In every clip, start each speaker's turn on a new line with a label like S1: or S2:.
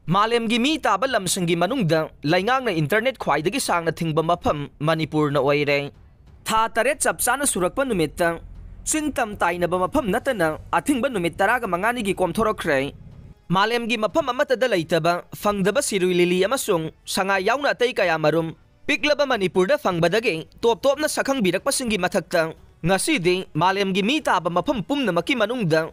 S1: Malemgi mi taba lamsinggi manungda laingang na internet khwaidagi sangna thingba mafam Manipur na oire. Tha taret chapchana surakpa numitta chingtam tainaba mafam natana athingba numit taraga mangani gi komthorokre. Malemgi mafam amatada leitaba fangdaba siruilili amasung sanga yauna atay kaya marum piklaba Manipur da fangbadagi top na sakhang birakpa singgi mathakta ngasidi malemgi mi taba mafam pumna maki manungda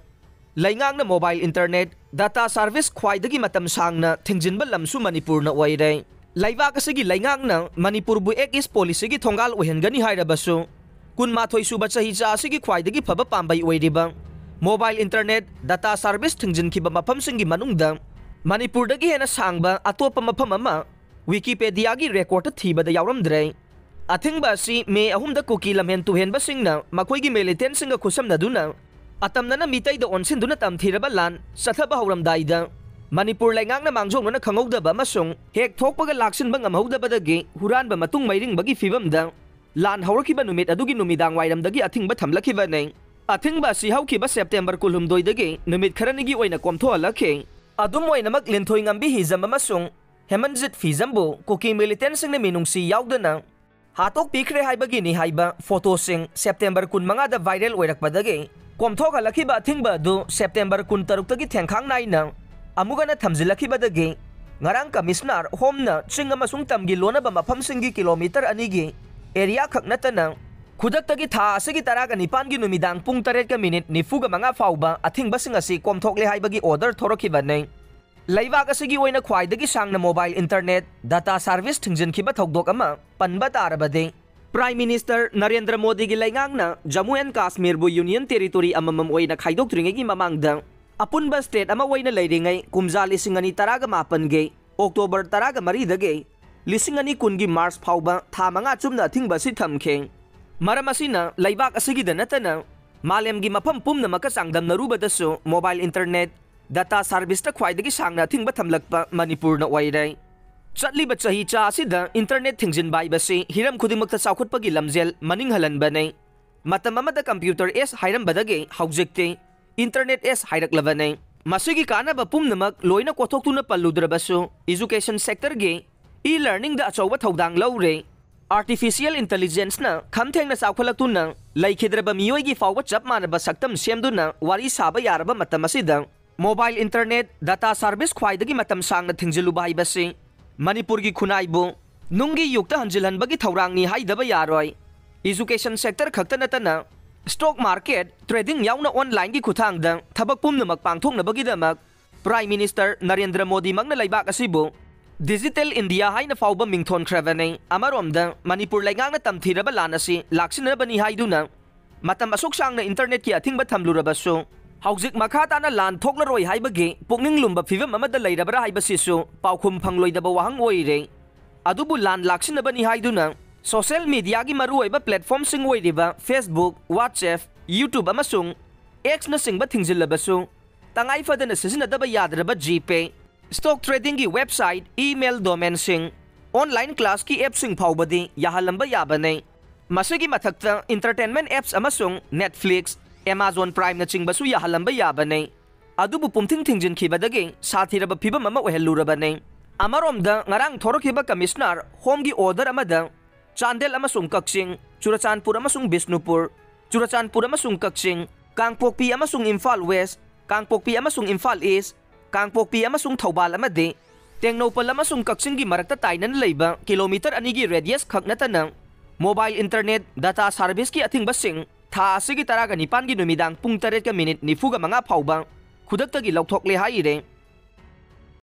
S1: laingang na mobile internet data service khwaidagi matam sangna thingjinba lamsu Manipur na oire. Laiba kasigi laingang na Manipur bu ek is policy gi thongal ohengani hairabasu kunmathoi suba chahi cha asigi khwaidagi phaba pambai oiriba mobile internet data service thingjinkiba mafam singi manungda Manipur dagi hena sangba atopa mafam ama Wikipedia gi record thibada yawramdre. Athingba si me ahumda kuki lamhen tuhenba singna makhoi gi militant singa khusamna duna atamna mitai da onsin duna tamthiraba lan sathaba hauramdaida Manipur laingang na mangjong na khangogdaba masung hek thokpaga laksinba ngamhodabadagi huranba matung mairingbagi fibamda lan haurakiba numit adugi numidang wairamdagi athingba thamlakiba nei. Athingba si haukiba September kulhumdoidagi numit kharanigi oina komthoalakhe adum oinamak linthoi ngambi hizam masung Hemanjit Fizambo kuki militant singna minungsi yaudana hatok pikre haibagi ni haiba photo sing September kun manga da viral oirakpadagi komthok halakiba athingba du September kun taruk-tagi thengkhang naina amugana thamjilakibadagi ngarang commissioner homna chinga masung tamgi lonaba mafam singi kilometer anigi area khaknatana khudaktagi tha asigi taraga nipan gi numidang pung 8 ka minute nifuga manga fauba athingba sing asi komthokle haibagi order thorokibane. Laibak asigi oina khwaidagi sangna mobile internet data service thingjinkiba thokdok ama panba tarabade Prime Minister Narendra Modi gi laingangna Jammu and Kashmir bu Union Territory amamam oina khaidokdringegi mamangda apunba state ama oina leiringai kumja lisingani taraga mapan ge October taraga maridage lisingani kungi March phauba tha manga chumna thingba si thamkhe maramasina laibak asigi danatana malemgi mafam pumna makasangdam narubadasu mobile internet data service ta khwaidagi sangna thingba thamlakpa Manipur na oire. Chatliba chahi cha asida internet thingjin bai basi hiram khudimakta chawkhutpagi lamjel maning halanba nei matam amada computer s hairam badage haujekte internet s hairaklaba nei masigi kanaba pumnamak loina kothok tuna palludrabasu education sector ge e-learning da achawa thodang lawre artificial intelligence na khamthengna chawkhalaktuna laikhidraba miyoi gi fawba chap manaba saktam semduna wari saba yaraba matam asida mobile internet data service khwaidagi matam sangna thingjiluba haibasi Manipur gi khunaibu nungi yukta hanjilhanbagi thorangni haidaba yaroi education sector khakta natana stock market trading yauna online gi khuthangda thabak pumnamak pangthoknabagi damak Prime Minister Narendra Modi magna laibak asibu Digital India haina fauba mingthon khravane amaromda Manipur laingangna tamthiraba lanasi laksinabani haiduna matam asok sangna internet ki athingba thamlurabasu Haujik makhatana lan thoklaroi haibagi pukning lumba phivam amada leirabara haibasisu paukhum phangloidaba wahang oire adubu lan laksinabani haiduna social media gi maruoiba platform sing oiriba Facebook WhatsApp YouTube amasung X na singba thingjilabasu tangai fadana sisinadaba yadraba GPay stock trading gi website email domain sing online class ki app sing phawbadi yahalamba yabane masigi mathakta entertainment apps amasung Netflix Amazon Prime na chingbasu yahalamba yabane adubu pumthing thingjin khibadagi sathiraba phibam ama ohelurabane amaromda ngarang thorokhiba commissioner home gi order amada Chandel amasung Kaksing Churachandpur amasung Bisnupur Churachandpur amasung Kaksing Kangpokpi amasung Imphal West Kangpokpi amasung Imphal East Kangpokpi amasung Thoubal amade Tengnopal amasung Kaksing gi marakta tainan leiba kilometer anigi radius khaknatana mobile internet data service ki athing basing tha asigi taraga nipan gi numidang pung 8 ka minute nifuga manga phauba khudaktagi lokthokle haire